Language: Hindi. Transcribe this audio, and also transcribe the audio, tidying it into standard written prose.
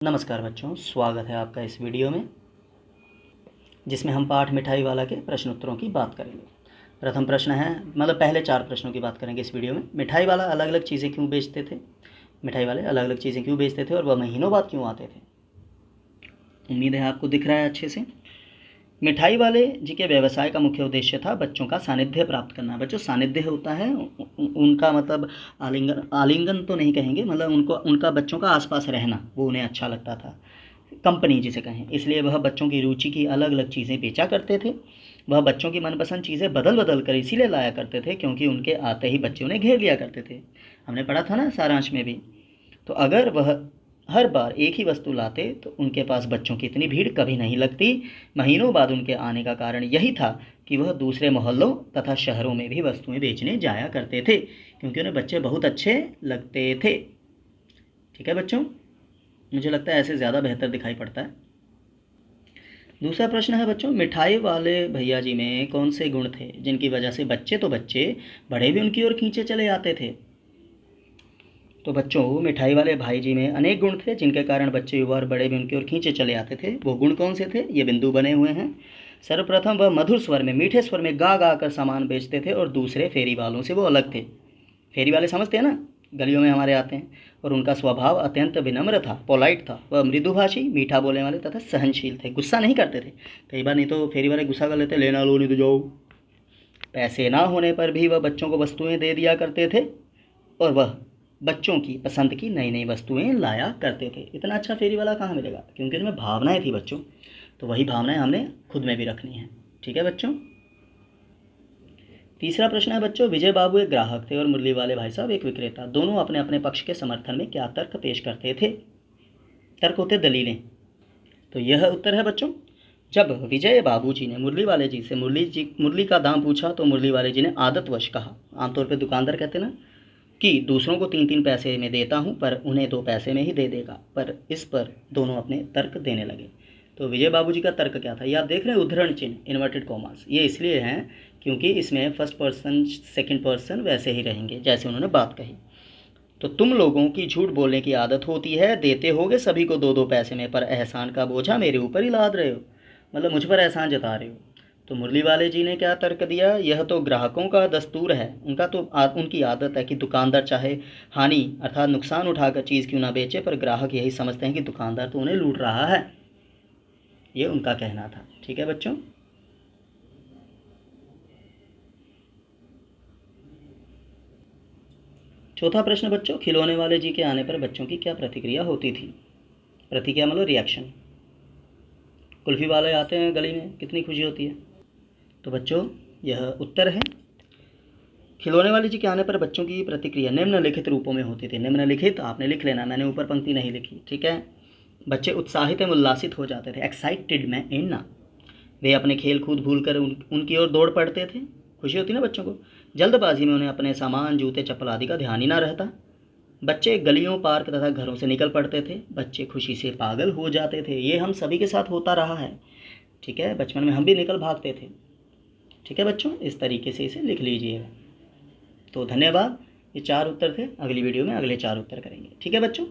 नमस्कार बच्चों, स्वागत है आपका इस वीडियो में जिसमें हम पाठ मिठाई वाला के प्रश्न उत्तरों की बात करेंगे। प्रथम प्रश्न है, मतलब पहले 4 प्रश्नों की बात करेंगे इस वीडियो में। मिठाई वाला अलग अलग चीज़ें क्यों बेचते थे? मिठाई वाले अलग अलग चीज़ें क्यों बेचते थे और वह महीनों बाद क्यों आते थे? उम्मीद है आपको दिख रहा है अच्छे से। मिठाई वाले जी के व्यवसाय का मुख्य उद्देश्य था बच्चों का सानिध्य प्राप्त करना। बच्चों, सानिध्य होता है उनका मतलब आलिंगन, आलिंगन तो नहीं कहेंगे, मतलब उनका बच्चों का आसपास रहना, वो उन्हें अच्छा लगता था, कंपनी जिसे कहें। इसलिए वह बच्चों की रुचि की अलग अलग चीज़ें बेचा करते थे। वह बच्चों की मनपसंद चीज़ें बदल बदल कर इसीलिए लाया करते थे क्योंकि उनके आते ही बच्चे उन्हें घेर लिया करते थे। हमने पढ़ा था ना सारांश में भी। तो अगर वह हर बार एक ही वस्तु लाते तो उनके पास बच्चों की इतनी भीड़ कभी नहीं लगती। महीनों बाद उनके आने का कारण यही था कि वह दूसरे मोहल्लों तथा शहरों में भी वस्तुएं बेचने जाया करते थे क्योंकि उन्हें बच्चे बहुत अच्छे लगते थे। ठीक है बच्चों, मुझे लगता है ऐसे ज़्यादा बेहतर दिखाई पड़ता है। दूसरा प्रश्न है बच्चों, मिठाई वाले भैया जी में कौन से गुण थे जिनकी वजह से बच्चे तो बच्चे बड़े भी उनकी ओर खींचे चले आते थे? तो बच्चों, मिठाई वाले भाई जी में अनेक गुण थे जिनके कारण बच्चे युवा और बड़े भी उनकी ओर खींचे चले आते थे। वो गुण कौन से थे, ये बिंदु बने हुए हैं। सर्वप्रथम, वह मधुर स्वर में, मीठे स्वर में गा गा कर सामान बेचते थे और दूसरे फेरी वालों से वो अलग थे। फेरी वाले समझते हैं ना, गलियों में हमारे आते हैं। और उनका स्वभाव अत्यंत विनम्र था, पोलाइट था। वह मृदुभाषी, मीठा बोलने वाले तथा सहनशील थे, गुस्सा नहीं करते थे। कई बार नहीं तो फेरी वाले गुस्सा कर लेते, लेना लो नहीं तो जाओ। पैसे ना होने पर भी वह बच्चों को वस्तुएं दे दिया करते थे और वह बच्चों की पसंद की नई नई वस्तुएं लाया करते थे। इतना अच्छा फेरी वाला कहाँ मिलेगा, क्योंकि उनमें भावनाएं थी बच्चों। तो वही भावनाएं हमने खुद में भी रखनी है। ठीक है बच्चों। तीसरा प्रश्न है बच्चों, विजय बाबू एक ग्राहक थे और मुरली वाले भाई साहब एक विक्रेता। दोनों अपने अपने पक्ष के समर्थन में क्या तर्क पेश करते थे? तर्क होते दलीलें। तो यह उत्तर है बच्चों। जब विजय बाबू जी ने मुरली वाले जी से मुरली का दाम पूछा तो मुरली वाले जी ने आदतवश कहा, आमतौर पर दुकानदार कहते ना, कि दूसरों को 3-3 पैसे में देता हूँ पर उन्हें 2 पैसे में ही दे देगा। पर इस पर दोनों अपने तर्क देने लगे। तो विजय बाबू जी का तर्क क्या था, ये आप देख रहे हैं, उद्धरण चिन्ह, इन्वर्टेड कॉमास। ये इसलिए हैं क्योंकि इसमें फर्स्ट पर्सन सेकंड पर्सन वैसे ही रहेंगे जैसे उन्होंने बात कही। तो तुम लोगों की झूठ बोलने की आदत होती है, देते होगे सभी को 2-2 पैसे में, पर एहसान का बोझा मेरे ऊपर ही लाद रहे हो, मतलब मुझ पर एहसान जता रहे हो। तो मुरली वाले जी ने क्या तर्क दिया, यह तो ग्राहकों का दस्तूर है, उनकी आदत है कि दुकानदार चाहे हानि अर्थात नुकसान उठाकर चीज़ क्यों ना बेचे, पर ग्राहक यही समझते हैं कि दुकानदार तो उन्हें लूट रहा है। ये उनका कहना था। ठीक है बच्चों। चौथा प्रश्न बच्चों, खिलौने वाले जी के आने पर बच्चों की क्या प्रतिक्रिया होती थी? प्रतिक्रिया मतलब रिएक्शन। कुल्फ़ी वाले आते हैं गली में, कितनी खुशी होती है। तो बच्चों, यह उत्तर है। खिलौने वाले जी के आने पर बच्चों की प्रतिक्रिया निम्नलिखित रूपों में होती थी। निम्नलिखित आपने लिख लेना, मैंने ऊपर पंक्ति नहीं लिखी। ठीक है। बच्चे उत्साहित एवं उल्लासित हो जाते थे, एक्साइटेड में इन ना। वे अपने खेल कूद भूल कर उनकी ओर दौड़ पड़ते थे। खुशी होती ना बच्चों को। जल्दबाजी में उन्हें अपने सामान, जूते, चप्पल आदि का ध्यान ही ना रहता। बच्चे गलियों, पार्क तथा घरों से निकल पड़ते थे। बच्चे खुशी से पागल हो जाते थे। ये हम सभी के साथ होता रहा है। ठीक है, बचपन में हम भी निकल भागते थे। ठीक है बच्चों, इस तरीके से इसे लिख लीजिएगा। तो धन्यवाद। ये 4 उत्तर थे। अगली वीडियो में अगले 4 उत्तर करेंगे। ठीक है बच्चों।